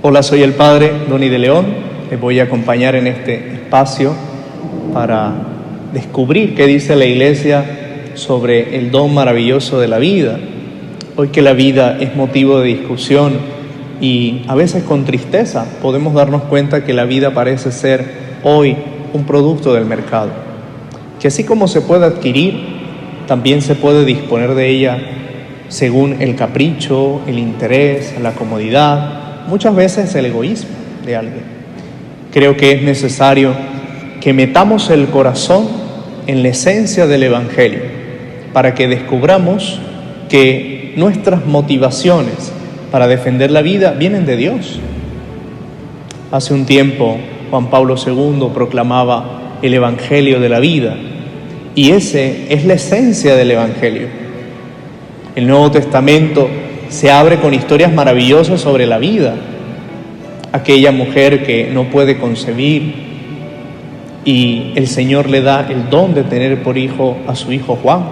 Hola, soy el Padre Doni de León. Les voy a acompañar en este espacio para descubrir qué dice la Iglesia sobre el don maravilloso de la vida. Hoy que la vida es motivo de discusión y a veces con tristeza podemos darnos cuenta que la vida parece ser hoy un producto del mercado. Que así como se puede adquirir, también se puede disponer de ella según el capricho, el interés, la comodidad, muchas veces el egoísmo de alguien. Creo que es necesario que metamos el corazón en la esencia del Evangelio para que descubramos que nuestras motivaciones para defender la vida vienen de Dios. Hace un tiempo Juan Pablo II proclamaba el Evangelio de la vida y ese es la esencia del Evangelio. El Nuevo Testamento se abre con historias maravillosas sobre la vida. Aquella mujer que no puede concebir y el Señor le da el don de tener por hijo a su hijo Juan.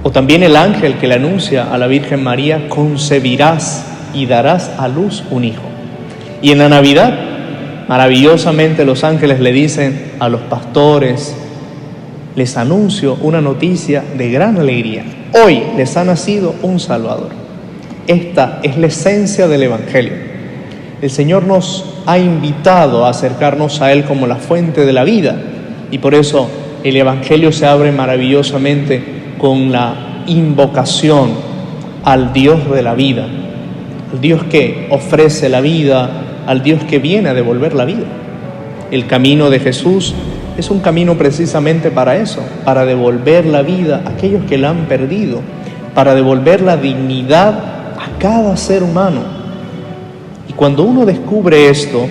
O también el ángel que le anuncia a la Virgen María: concebirás y darás a luz un hijo. Y en la Navidad, maravillosamente los ángeles le dicen a los pastores: les anuncio una noticia de gran alegría. Hoy les ha nacido un Salvador. Esta es la esencia del Evangelio. El Señor nos ha invitado a acercarnos a Él como la fuente de la vida y por eso el Evangelio se abre maravillosamente con la invocación al Dios de la vida, al Dios que ofrece la vida, al Dios que viene a devolver la vida. El camino de Jesús es un camino precisamente para eso, para devolver la vida a aquellos que la han perdido, para devolver la dignidad a cada ser humano. Y cuando uno descubre esto,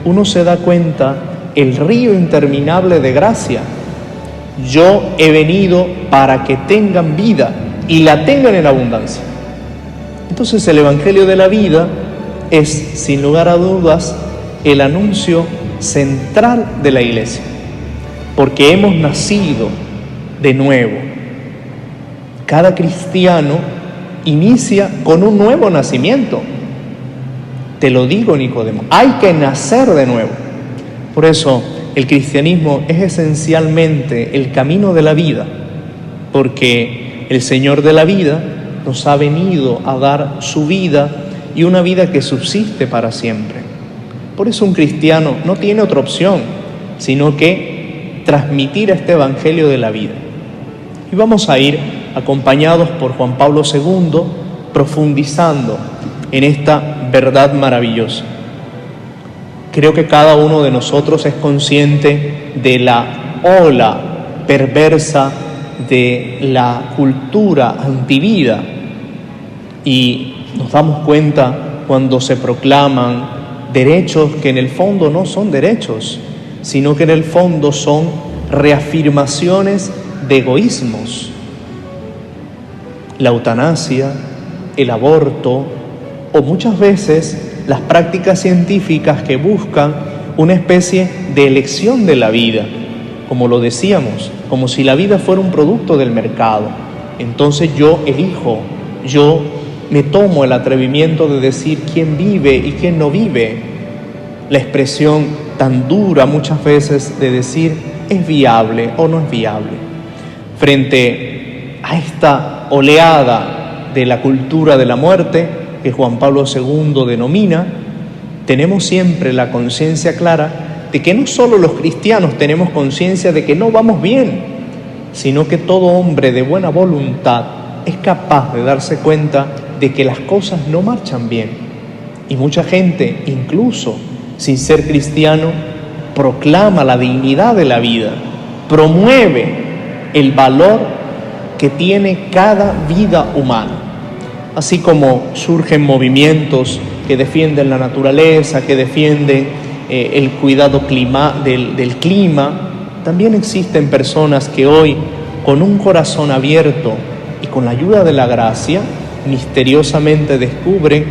uno se da cuenta el río interminable de gracia. Yo he venido para que tengan vida y la tengan en abundancia. Entonces el Evangelio de la vida es, sin lugar a dudas, el anuncio central de la Iglesia, porque hemos nacido de nuevo. Cada cristiano inicia con un nuevo nacimiento. Te lo digo, Nicodemo, hay que nacer de nuevo. Por eso el cristianismo es esencialmente el camino de la vida, porque el Señor de la vida nos ha venido a dar su vida y una vida que subsiste para siempre. Por eso un cristiano no tiene otra opción, sino que transmitir este Evangelio de la vida. Y vamos a ir acompañados por Juan Pablo II, profundizando en esta verdad maravillosa. Creo que cada uno de nosotros es consciente de la ola perversa de la cultura antivida y nos damos cuenta cuando se proclaman derechos que en el fondo no son derechos, sino que en el fondo son reafirmaciones de egoísmos. La eutanasia, el aborto o muchas veces las prácticas científicas que buscan una especie de elección de la vida, como lo decíamos, como si la vida fuera un producto del mercado. Entonces yo elijo, yo me tomo el atrevimiento de decir quién vive y quién no vive. La expresión tan dura muchas veces de decir es viable o no es viable. Frente a esta oleada de la cultura de la muerte que Juan Pablo II denomina, tenemos siempre la conciencia clara de que no solo los cristianos tenemos conciencia de que no vamos bien, sino que todo hombre de buena voluntad es capaz de darse cuenta de que las cosas no marchan bien. Y mucha gente, incluso sin ser cristiano, proclama la dignidad de la vida, promueve el valor que tiene cada vida humana. Así como surgen movimientos que defienden la naturaleza, que defienden el cuidado del clima, también existen personas que hoy, con un corazón abierto y con la ayuda de la gracia, misteriosamente descubren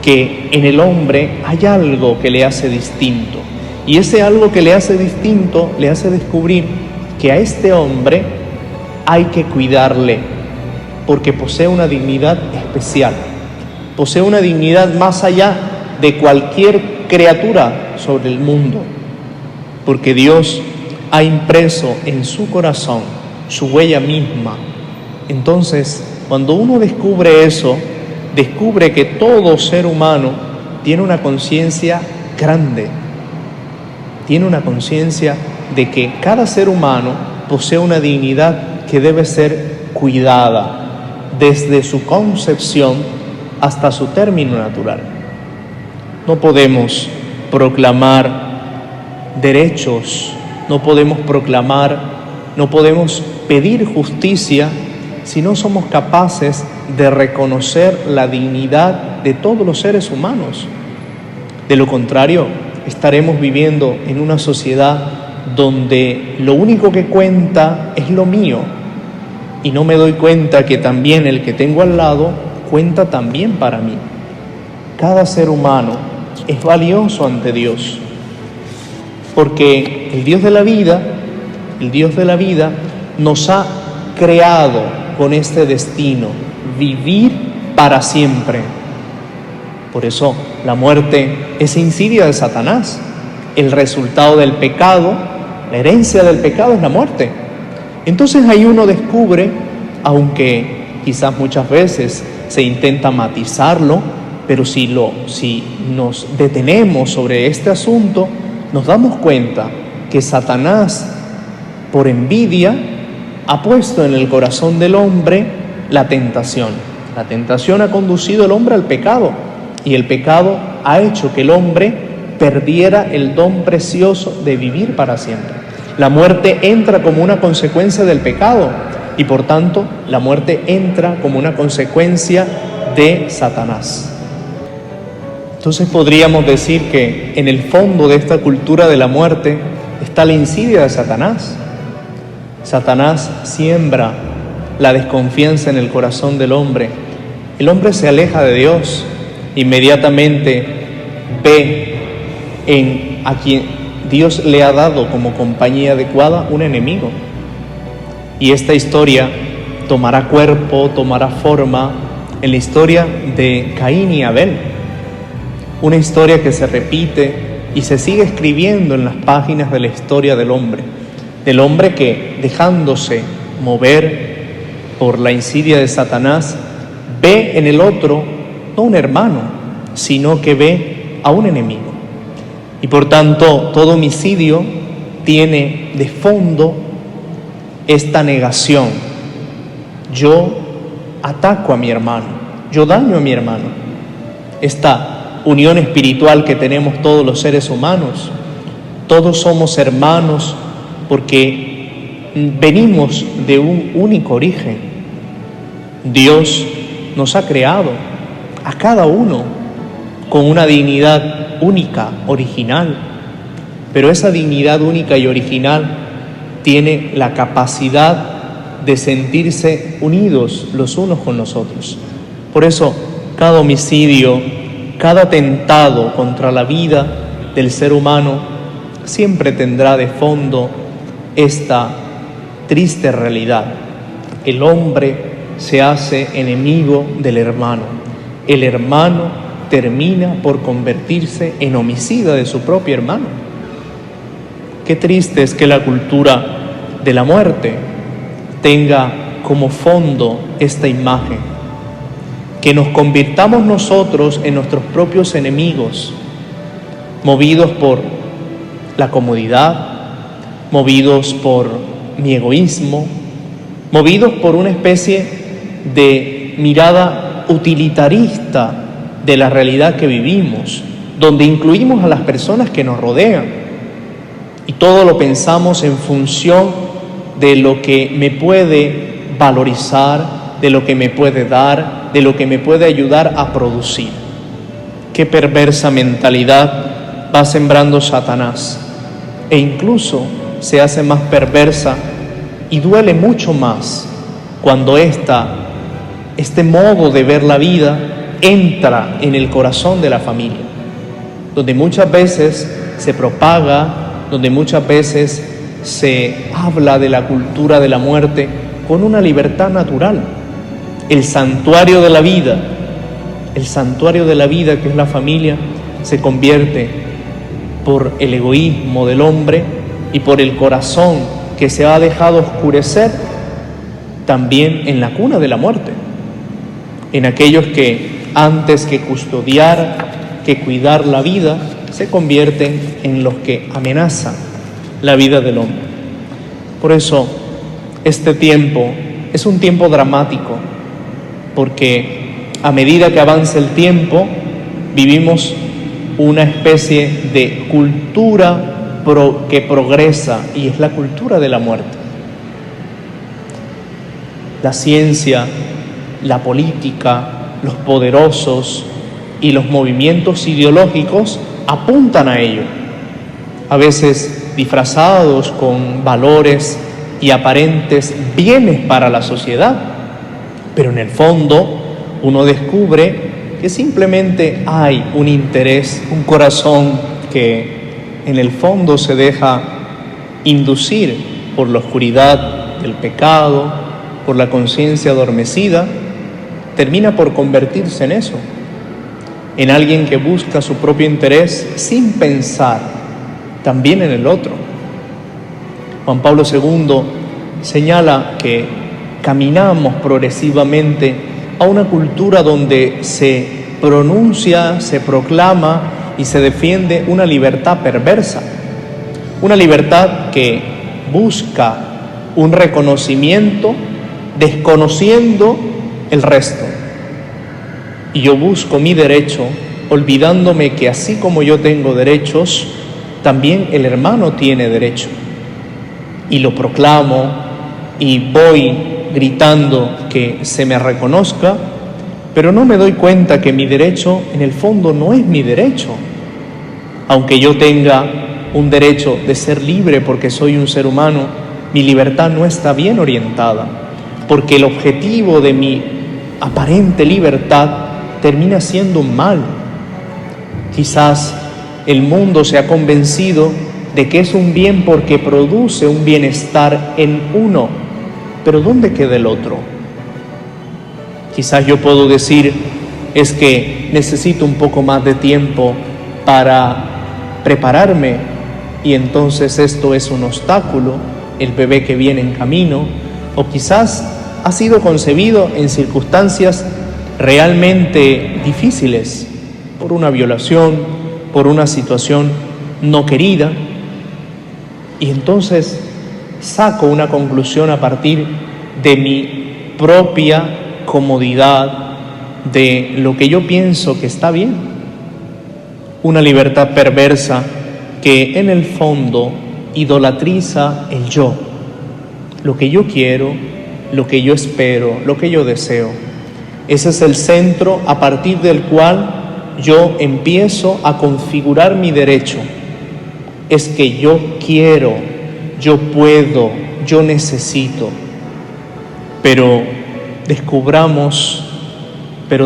que en el hombre hay algo que le hace distinto. Y ese algo que le hace distinto le hace descubrir que a este hombre hay que cuidarle, porque posee una dignidad especial, posee una dignidad más allá de cualquier criatura sobre el mundo, porque Dios ha impreso en su corazón su huella misma. Entonces, cuando uno descubre eso, descubre que todo ser humano tiene una conciencia grande, tiene una conciencia de que cada ser humano posee una dignidad que debe ser cuidada desde su concepción hasta su término natural. No podemos proclamar derechos, no podemos pedir justicia si no somos capaces de reconocer la dignidad de todos los seres humanos. De lo contrario, estaremos viviendo en una sociedad donde lo único que cuenta es lo mío, y no me doy cuenta que también el que tengo al lado cuenta también para mí. Cada ser humano es valioso ante Dios, porque el Dios de la vida nos ha creado con este destino, vivir para siempre. Por eso la muerte es insidia de Satanás. El resultado del pecado, la herencia del pecado es la muerte. Entonces ahí uno descubre, aunque quizás muchas veces se intenta matizarlo, pero si nos detenemos sobre este asunto, nos damos cuenta que Satanás, por envidia, ha puesto en el corazón del hombre la tentación. La tentación ha conducido al hombre al pecado, y el pecado ha hecho que el hombre perdiera el don precioso de vivir para siempre. La muerte entra como una consecuencia del pecado, y por tanto la muerte entra como una consecuencia de Satanás. Entonces podríamos decir que en el fondo de esta cultura de la muerte está la insidia de Satanás. Satanás siembra la desconfianza en el corazón del hombre. El hombre se aleja de Dios, inmediatamente ve a quien Dios le ha dado como compañía adecuada un enemigo. Y esta historia tomará cuerpo, tomará forma en la historia de Caín y Abel. Una historia que se repite y se sigue escribiendo en las páginas de la historia del hombre que, dejándose mover por la insidia de Satanás, ve en el otro no un hermano, sino que ve a un enemigo. Y por tanto, todo homicidio tiene de fondo esta negación. Yo ataco a mi hermano, yo daño a mi hermano. Esta unión espiritual que tenemos todos los seres humanos, todos somos hermanos porque venimos de un único origen. Dios nos ha creado a cada uno con una dignidad única, original, pero esa dignidad única y original tiene la capacidad de sentirse unidos los unos con los otros. Por eso, cada homicidio, cada atentado contra la vida del ser humano siempre tendrá de fondo esta triste realidad. El hombre se hace enemigo del hermano. El hermano termina por convertirse en homicida de su propio hermano. Qué triste es que la cultura de la muerte tenga como fondo esta imagen, que nos convirtamos nosotros en nuestros propios enemigos, movidos por la comodidad, movidos por mi egoísmo, movidos por una especie de mirada utilitarista de la realidad que vivimos, donde incluimos a las personas que nos rodean y todo lo pensamos en función de lo que me puede valorizar, de lo que me puede dar, de lo que me puede ayudar a producir. Qué perversa mentalidad va sembrando Satanás, e incluso se hace más perversa y duele mucho más cuando este modo de ver la vida entra en el corazón de la familia, donde muchas veces se propaga, donde muchas veces se habla de la cultura de la muerte con una libertad natural. El santuario de la vida que es la familia, se convierte por el egoísmo del hombre y por el corazón que se ha dejado oscurecer también en la cuna de la muerte, en aquellos que antes que custodiar, que cuidar la vida, se convierten en los que amenazan la vida del hombre. Por eso, este tiempo es un tiempo dramático, porque a medida que avanza el tiempo, vivimos una especie de cultura que progresa, y es la cultura de la muerte. La ciencia, la política, los poderosos y los movimientos ideológicos apuntan a ello, a veces disfrazados con valores y aparentes bienes para la sociedad, pero en el fondo uno descubre que simplemente hay un interés, un corazón que en el fondo se deja inducir por la oscuridad del pecado, por la conciencia adormecida, termina por convertirse en eso, en alguien que busca su propio interés sin pensar también en el otro. Juan Pablo II señala que caminamos progresivamente a una cultura donde se pronuncia, se proclama y se defiende una libertad perversa, una libertad que busca un reconocimiento desconociendo el resto. Y yo busco mi derecho, olvidándome que así como yo tengo derechos, también el hermano tiene derecho. Y lo proclamo y voy gritando que se me reconozca, pero no me doy cuenta que mi derecho en el fondo no es mi derecho. Aunque yo tenga un derecho de ser libre porque soy un ser humano, mi libertad no está bien orientada, porque el objetivo de mi aparente libertad termina siendo un mal. Quizás el mundo se ha convencido de que es un bien porque produce un bienestar en uno, pero ¿dónde queda el otro? Quizás yo puedo decir, es que necesito un poco más de tiempo para prepararme, y entonces esto es un obstáculo, el bebé que viene en camino, o quizás ha sido concebido en circunstancias realmente difíciles, por una violación, por una situación no querida, y entonces saco una conclusión a partir de mi propia comodidad, de lo que yo pienso que está bien. Una libertad perversa que en el fondo idolatriza el yo, lo que yo quiero, lo que yo espero, lo que yo deseo. Ese es el centro a partir del cual yo empiezo a configurar mi derecho. Es que yo quiero, yo puedo, yo necesito. Pero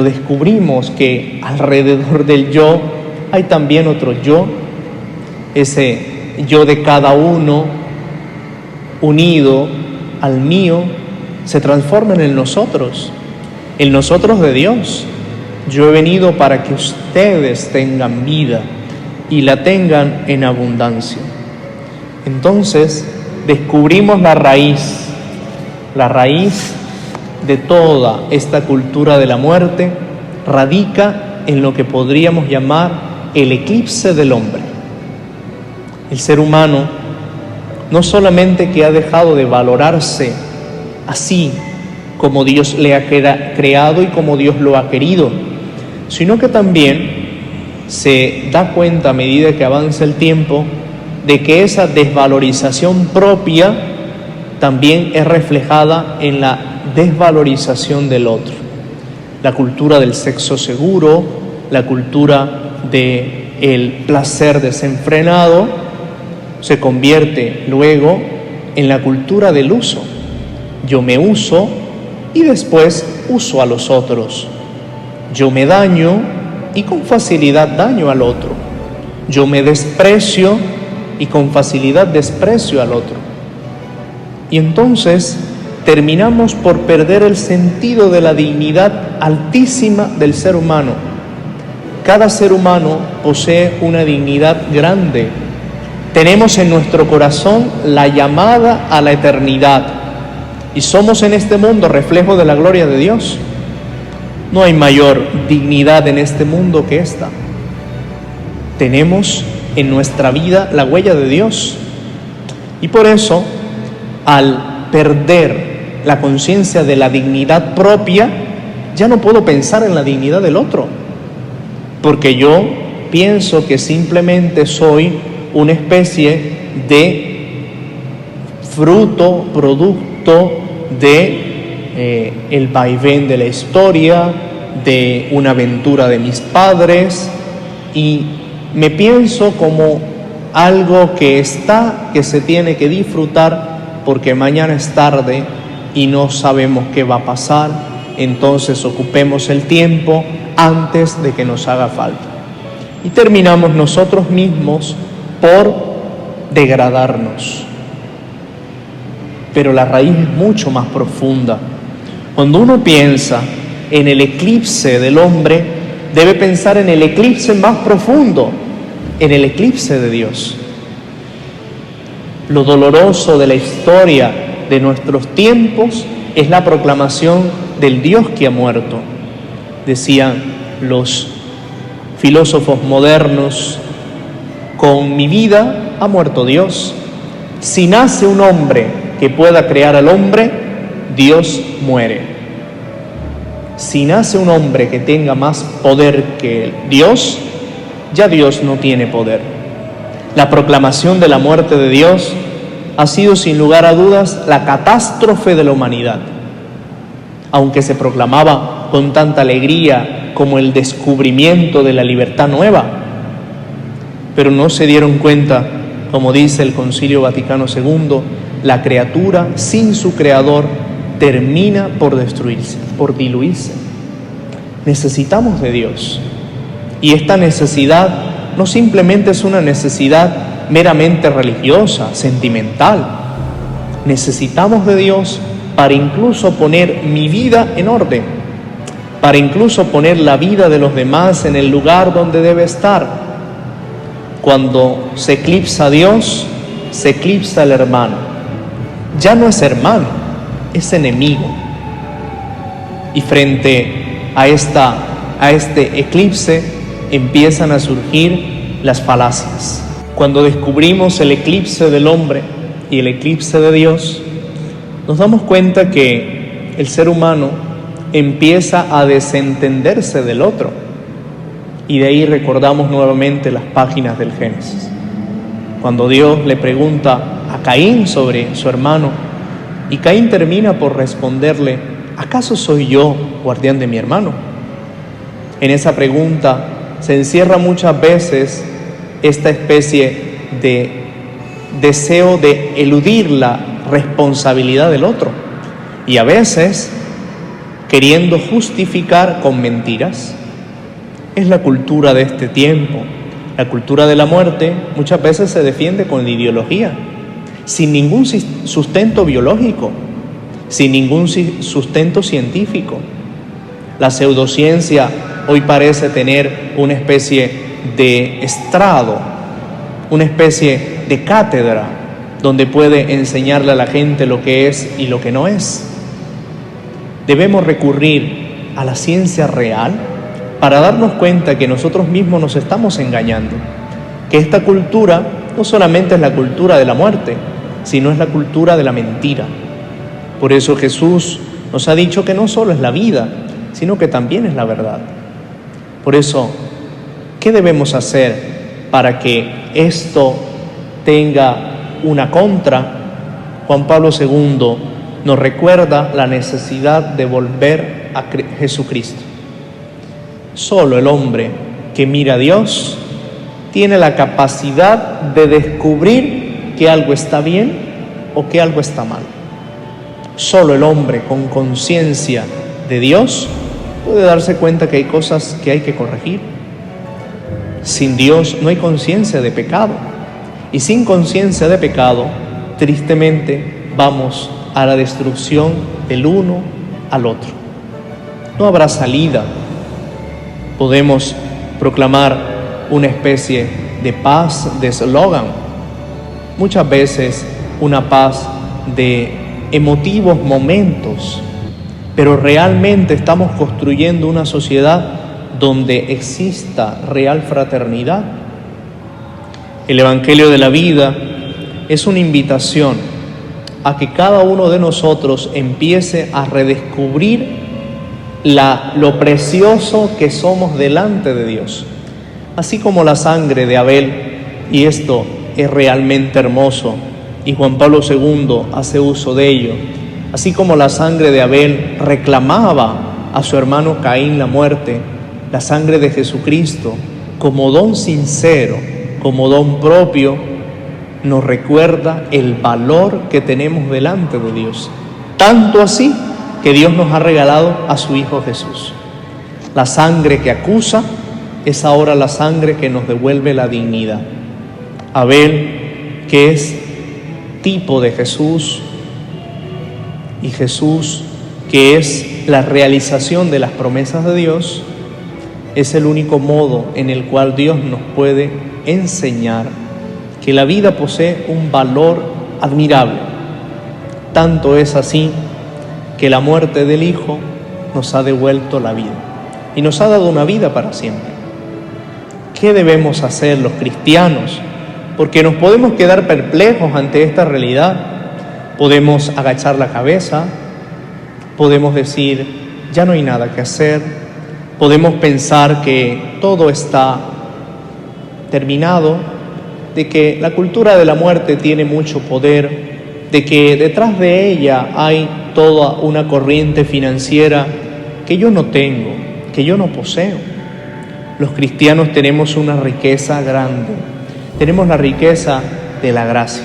descubrimos que alrededor del yo hay también otro yo, ese yo de cada uno unido al mío se transforma en el nosotros de Dios. Yo he venido para que ustedes tengan vida y la tengan en abundancia. Entonces descubrimos la raíz de toda esta cultura de la muerte radica en lo que podríamos llamar el eclipse del hombre. El ser humano no solamente que ha dejado de valorarse así como Dios le ha creado y como Dios lo ha querido, sino que también se da cuenta a medida que avanza el tiempo de que esa desvalorización propia también es reflejada en la desvalorización del otro. La cultura del sexo seguro, la cultura del placer desenfrenado, se convierte luego en la cultura del uso. Yo me uso y después uso a los otros. Yo me daño y con facilidad daño al otro. Yo me desprecio y con facilidad desprecio al otro. Y entonces terminamos por perder el sentido de la dignidad altísima del ser humano, cada ser humano posee una dignidad grande. Tenemos en nuestro corazón la llamada a la eternidad y somos en este mundo reflejo de la gloria de Dios. No hay mayor dignidad en este mundo que esta. Tenemos en nuestra vida la huella de Dios. Y por eso, al perder la conciencia de la dignidad propia, ya no puedo pensar en la dignidad del otro, porque yo pienso que simplemente soy una especie de fruto, producto de el vaivén de la historia, de una aventura de mis padres, y me pienso como algo que se tiene que disfrutar porque mañana es tarde y no sabemos qué va a pasar. Entonces ocupemos el tiempo antes de que nos haga falta. Y terminamos nosotros mismos por degradarnos. Pero la raíz es mucho más profunda. Cuando uno piensa en el eclipse del hombre, debe pensar en el eclipse más profundo, en el eclipse de Dios. Lo doloroso de la historia de nuestros tiempos es la proclamación del Dios que ha muerto. Decían los filósofos modernos: con mi vida ha muerto Dios. Si nace un hombre que pueda crear al hombre, Dios muere. Si nace un hombre que tenga más poder que Dios, ya Dios no tiene poder. La proclamación de la muerte de Dios ha sido sin lugar a dudas la catástrofe de la humanidad. Aunque se proclamaba con tanta alegría como el descubrimiento de la libertad nueva, pero no se dieron cuenta, como dice el Concilio Vaticano II, la criatura sin su creador termina por destruirse, por diluirse. Necesitamos de Dios. Y esta necesidad no simplemente es una necesidad meramente religiosa, sentimental. Necesitamos de Dios para incluso poner mi vida en orden, para incluso poner la vida de los demás en el lugar donde debe estar. Cuando se eclipsa a Dios, se eclipsa el hermano. Ya no es hermano, es enemigo. Y frente a este eclipse empiezan a surgir las falacias. Cuando descubrimos el eclipse del hombre y el eclipse de Dios, nos damos cuenta que el ser humano empieza a desentenderse del otro. Y de ahí recordamos nuevamente las páginas del Génesis. Cuando Dios le pregunta a Caín sobre su hermano, y Caín termina por responderle: ¿acaso soy yo guardián de mi hermano? En esa pregunta se encierra muchas veces esta especie de deseo de eludir la responsabilidad del otro, y a veces queriendo justificar con mentiras. Es la cultura de este tiempo. La cultura de la muerte muchas veces se defiende con ideología, sin ningún sustento biológico, sin ningún sustento científico. La pseudociencia hoy parece tener una especie de estrado, una especie de cátedra, donde puede enseñarle a la gente lo que es y lo que no es. Debemos recurrir a la ciencia real para darnos cuenta que nosotros mismos nos estamos engañando, que esta cultura no solamente es la cultura de la muerte, sino es la cultura de la mentira. Por eso Jesús nos ha dicho que no solo es la vida, sino que también es la verdad. Por eso, ¿qué debemos hacer para que esto tenga una contra? Juan Pablo II nos recuerda la necesidad de volver a Jesucristo. Solo el hombre que mira a Dios tiene la capacidad de descubrir que algo está bien o que algo está mal. Solo el hombre con conciencia de Dios puede darse cuenta que hay cosas que hay que corregir. Sin Dios no hay conciencia de pecado. Y sin conciencia de pecado, tristemente, vamos a la destrucción del uno al otro. No habrá salida. Podemos proclamar una especie de paz de eslogan, muchas veces una paz de emotivos momentos, pero realmente estamos construyendo una sociedad donde exista real fraternidad. El Evangelio de la vida es una invitación a que cada uno de nosotros empiece a redescubrir lo precioso que somos delante de Dios. Así como la sangre de Abel, y esto es realmente hermoso, y Juan Pablo II hace uso de ello, así como la sangre de Abel reclamaba a su hermano Caín la muerte, la sangre de Jesucristo, como don sincero, como don propio, nos recuerda el valor que tenemos delante de Dios. Tanto así que Dios nos ha regalado a su Hijo Jesús. La sangre que acusa es ahora la sangre que nos devuelve la dignidad. Abel, que es tipo de Jesús, y Jesús, que es la realización de las promesas de Dios, es el único modo en el cual Dios nos puede enseñar que la vida posee un valor admirable. Tanto es así que la muerte del Hijo nos ha devuelto la vida y nos ha dado una vida para siempre. ¿Qué debemos hacer los cristianos? Porque nos podemos quedar perplejos ante esta realidad. Podemos agachar la cabeza, podemos decir, ya no hay nada que hacer. Podemos pensar que todo está terminado, de que la cultura de la muerte tiene mucho poder, de que detrás de ella hay toda una corriente financiera que yo no tengo, que yo no poseo. Los cristianos tenemos una riqueza grande, tenemos la riqueza de la gracia.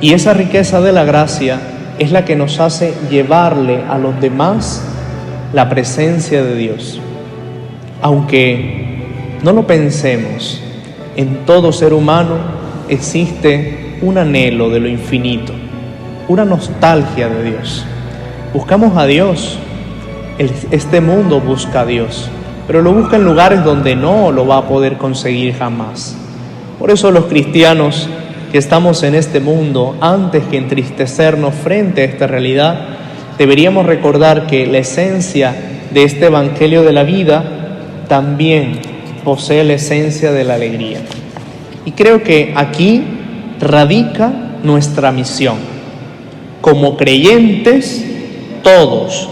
Y esa riqueza de la gracia es la que nos hace llevarle a los demás la presencia de Dios. Aunque no lo pensemos, en todo ser humano existe un anhelo de lo infinito, una nostalgia de Dios. Buscamos a Dios, este mundo busca a Dios, pero lo busca en lugares donde no lo va a poder conseguir jamás. Por eso los cristianos que estamos en este mundo, antes que entristecernos frente a esta realidad, deberíamos recordar que la esencia de este Evangelio de la vida también posee la esencia de la alegría. Y creo que aquí radica nuestra misión. Como creyentes, todos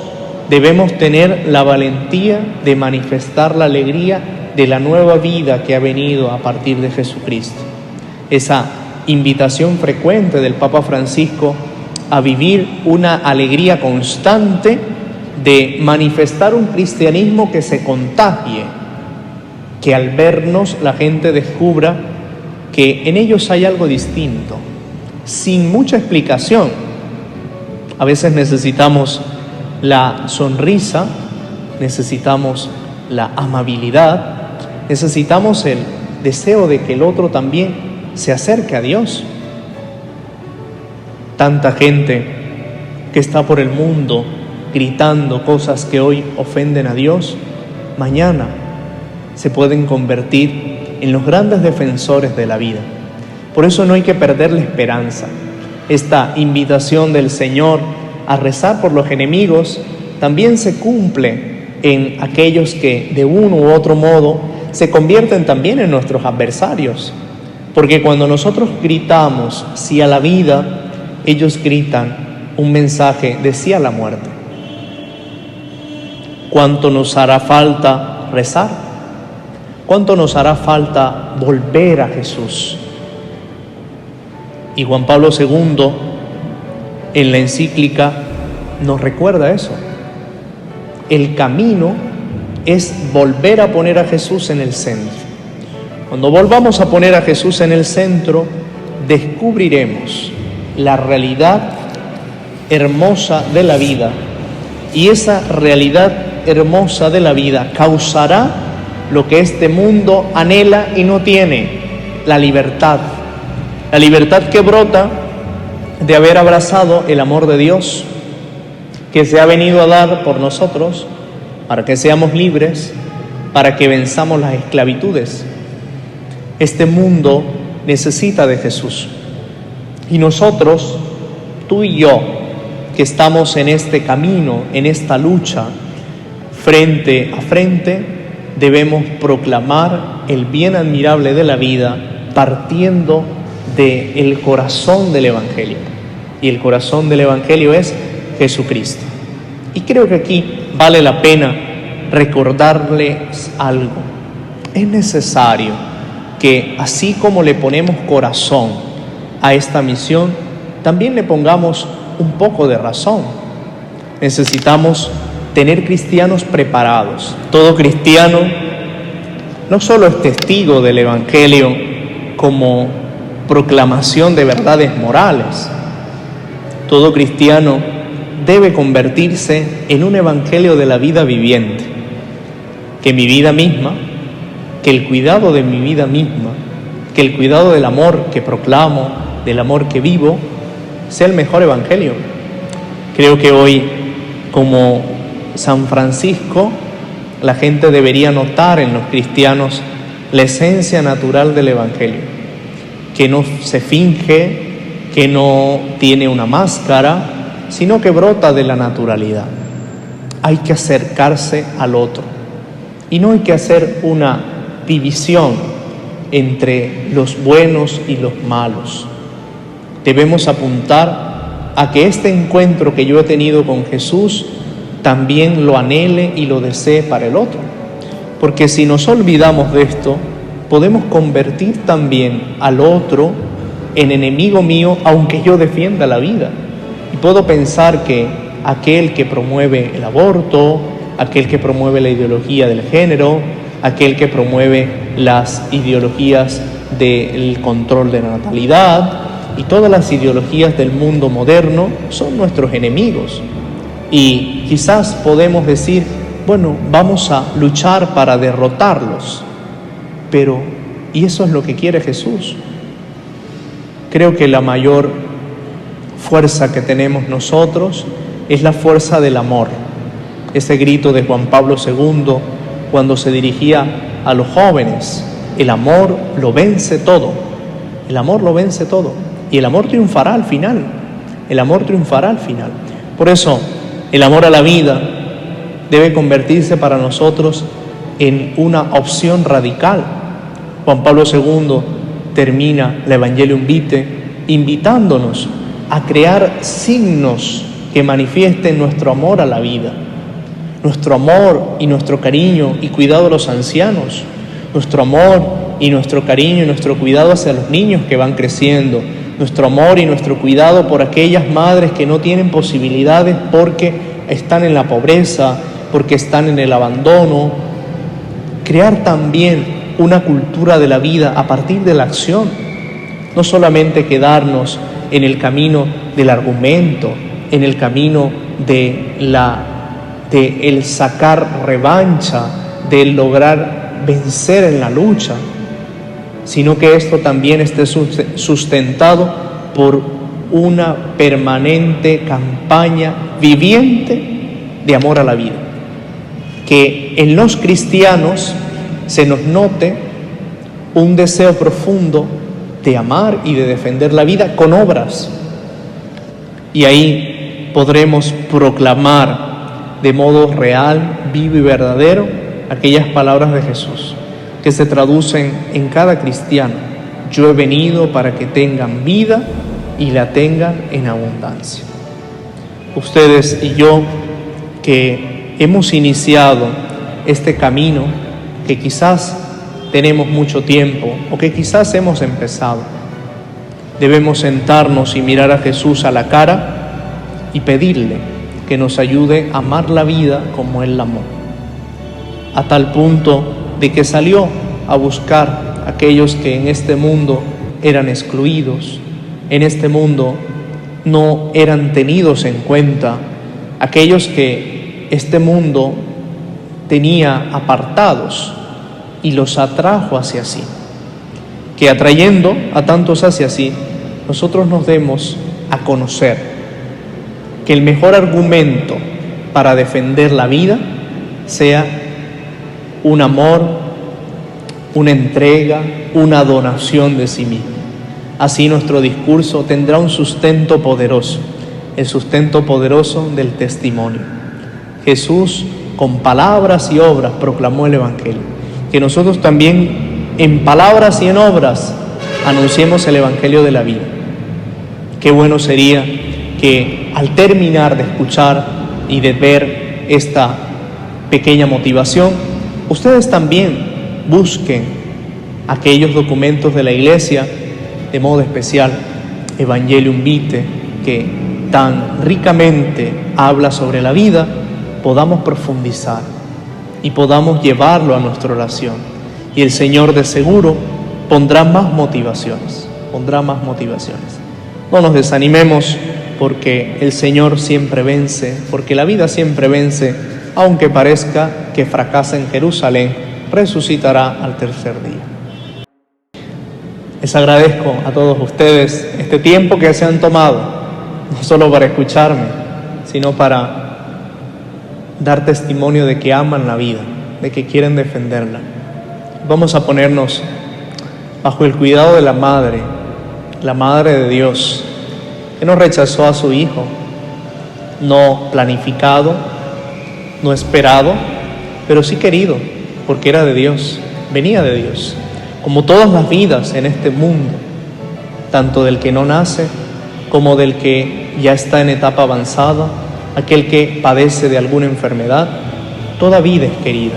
debemos tener la valentía de manifestar la alegría de la nueva vida que ha venido a partir de Jesucristo. Esa invitación frecuente del Papa Francisco a vivir una alegría constante, de manifestar un cristianismo que se contagie, que al vernos la gente descubra que en ellos hay algo distinto, sin mucha explicación. A veces necesitamos la sonrisa, necesitamos la amabilidad, necesitamos el deseo de que el otro también se acerque a Dios. Tanta gente que está por el mundo gritando cosas que hoy ofenden a Dios, mañana se pueden convertir en los grandes defensores de la vida. Por eso no hay que perder la esperanza. Esta invitación del Señor a rezar por los enemigos también se cumple en aquellos que de uno u otro modo se convierten también en nuestros adversarios. Porque cuando nosotros gritamos sí a la vida, ellos gritan un mensaje de sí a la muerte. ¿Cuánto nos hará falta rezar? ¿Cuánto nos hará falta volver a Jesús? Y Juan Pablo II, en la encíclica, nos recuerda eso. El camino es volver a poner a Jesús en el centro. Cuando volvamos a poner a Jesús en el centro, descubriremos la realidad hermosa de la vida. Y esa realidad hermosa de la vida causará lo que este mundo anhela y no tiene: la libertad. La libertad que brota de haber abrazado el amor de Dios, que se ha venido a dar por nosotros, para que seamos libres, para que venzamos las esclavitudes. Este mundo necesita de Jesús. Y nosotros, tú y yo, que estamos en este camino, en esta lucha, frente a frente, debemos proclamar el bien admirable de la vida partiendo del corazón del Evangelio. Y el corazón del Evangelio es Jesucristo. Y creo que aquí vale la pena recordarles algo. Es necesario que así como le ponemos corazón a esta misión, también le pongamos un poco de razón. Necesitamos tener cristianos preparados. Todo cristiano no solo es testigo del Evangelio como proclamación de verdades morales, todo cristiano debe convertirse en un evangelio de la vida viviente, que mi vida misma, que el cuidado de mi vida misma, que el cuidado del amor que proclamo, del amor que vivo, sea el mejor evangelio. Creo que hoy, como San Francisco, la gente debería notar en los cristianos la esencia natural del evangelio, que no se finge, que no tiene una máscara, sino que brota de la naturalidad. Hay que acercarse al otro y no hay que hacer una división entre los buenos y los malos. Debemos apuntar a que este encuentro que yo he tenido con Jesús también lo anhele y lo desee para el otro, porque si nos olvidamos de esto, podemos convertir también al otro en enemigo mío, aunque yo defienda la vida. Y puedo pensar que aquel que promueve el aborto, aquel que promueve la ideología del género, aquel que promueve las ideologías del control de la natalidad y todas las ideologías del mundo moderno son nuestros enemigos. Y quizás podemos decir, bueno, vamos a luchar para derrotarlos, pero ¿y eso es lo que quiere Jesús? Creo que la mayor fuerza que tenemos nosotros es la fuerza del amor. Ese grito de Juan Pablo II cuando se dirigía a los jóvenes: el amor lo vence todo, el amor lo vence todo, y el amor triunfará al final, el amor triunfará al final. Por eso, el amor a la vida debe convertirse para nosotros en una opción radical. Juan Pablo II termina la Evangelium Vitae invitándonos a crear signos que manifiesten nuestro amor a la vida, nuestro amor y nuestro cariño y cuidado a los ancianos, nuestro amor y nuestro cariño y nuestro cuidado hacia los niños que van creciendo, nuestro amor y nuestro cuidado por aquellas madres que no tienen posibilidades porque están en la pobreza, porque están en el abandono. Crear también una cultura de la vida a partir de la acción, no solamente quedarnos en el camino del argumento, en el camino de el sacar revancha, del lograr vencer en la lucha, sino que esto también esté sustentado por una permanente campaña viviente de amor a la vida. Que en los cristianos se nos note un deseo profundo de amar y de defender la vida con obras. Y ahí podremos proclamar de modo real, vivo y verdadero aquellas palabras de Jesús que se traducen en cada cristiano: yo he venido para que tengan vida y la tengan en abundancia. Ustedes y yo, que hemos iniciado este camino, que quizás tenemos mucho tiempo o que quizás hemos empezado, debemos sentarnos y mirar a Jesús a la cara y pedirle que nos ayude a amar la vida como Él la amó, a tal punto de que salió a buscar a aquellos que en este mundo eran excluidos, en este mundo no eran tenidos en cuenta, aquellos que este mundo tenía apartados, y los atrajo hacia sí. Que atrayendo a tantos hacia sí, nosotros nos demos a conocer que el mejor argumento para defender la vida sea un amor, una entrega, una donación de sí mismo. Así nuestro discurso tendrá un sustento poderoso, el sustento poderoso del testimonio. Jesús, con palabras y obras, proclamó el Evangelio. Que nosotros también, en palabras y en obras, anunciemos el Evangelio de la vida. Qué bueno sería que al terminar de escuchar y de ver esta pequeña motivación, ustedes también busquen aquellos documentos de la Iglesia, de modo especial Evangelium Vitae, que tan ricamente habla sobre la vida, podamos profundizar y podamos llevarlo a nuestra oración. Y el Señor de seguro pondrá más motivaciones, No nos desanimemos, porque el Señor siempre vence, porque la vida siempre vence, aunque parezca que fracasa en Jerusalén, resucitará al tercer día. Les agradezco a todos ustedes este tiempo que se han tomado, no solo para escucharme, sino para dar testimonio de que aman la vida, de que quieren defenderla. Vamos a ponernos bajo el cuidado de la Madre de Dios, que no rechazó a su Hijo, no planificado, no esperado, pero sí querido, porque era de Dios, venía de Dios. Como todas las vidas en este mundo, tanto del que no nace como del que ya está en etapa avanzada, aquel que padece de alguna enfermedad, toda vida es querida.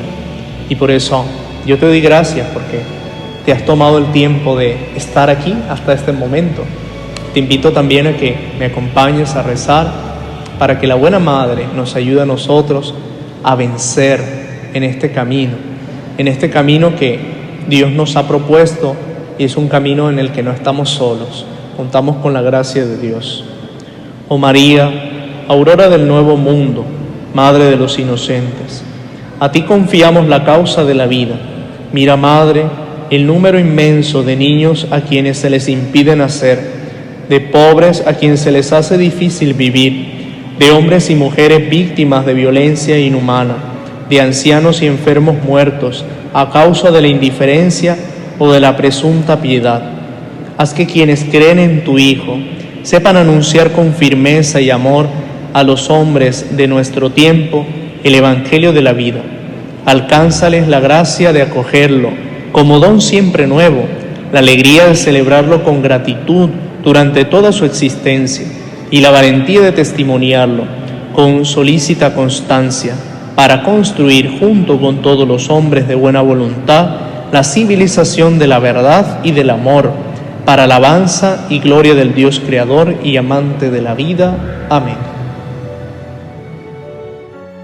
Y por eso yo te doy gracias porque te has tomado el tiempo de estar aquí hasta este momento. Te invito también a que me acompañes a rezar para que la buena Madre nos ayude a nosotros a vencer en este camino que Dios nos ha propuesto, y es un camino en el que no estamos solos, contamos con la gracia de Dios. Oh María, aurora del nuevo mundo, Madre de los inocentes, a ti confiamos la causa de la vida. Mira, Madre, el número inmenso de niños a quienes se les impide nacer, de pobres a quienes se les hace difícil vivir, de hombres y mujeres víctimas de violencia inhumana, de ancianos y enfermos muertos a causa de la indiferencia o de la presunta piedad. Haz que quienes creen en tu Hijo sepan anunciar con firmeza y amor a los hombres de nuestro tiempo el Evangelio de la vida. Alcánzales la gracia de acogerlo como don siempre nuevo, la alegría de celebrarlo con gratitud durante toda su existencia y la valentía de testimoniarlo con solícita constancia para construir junto con todos los hombres de buena voluntad la civilización de la verdad y del amor, para alabanza y gloria del Dios Creador y amante de la vida. Amén.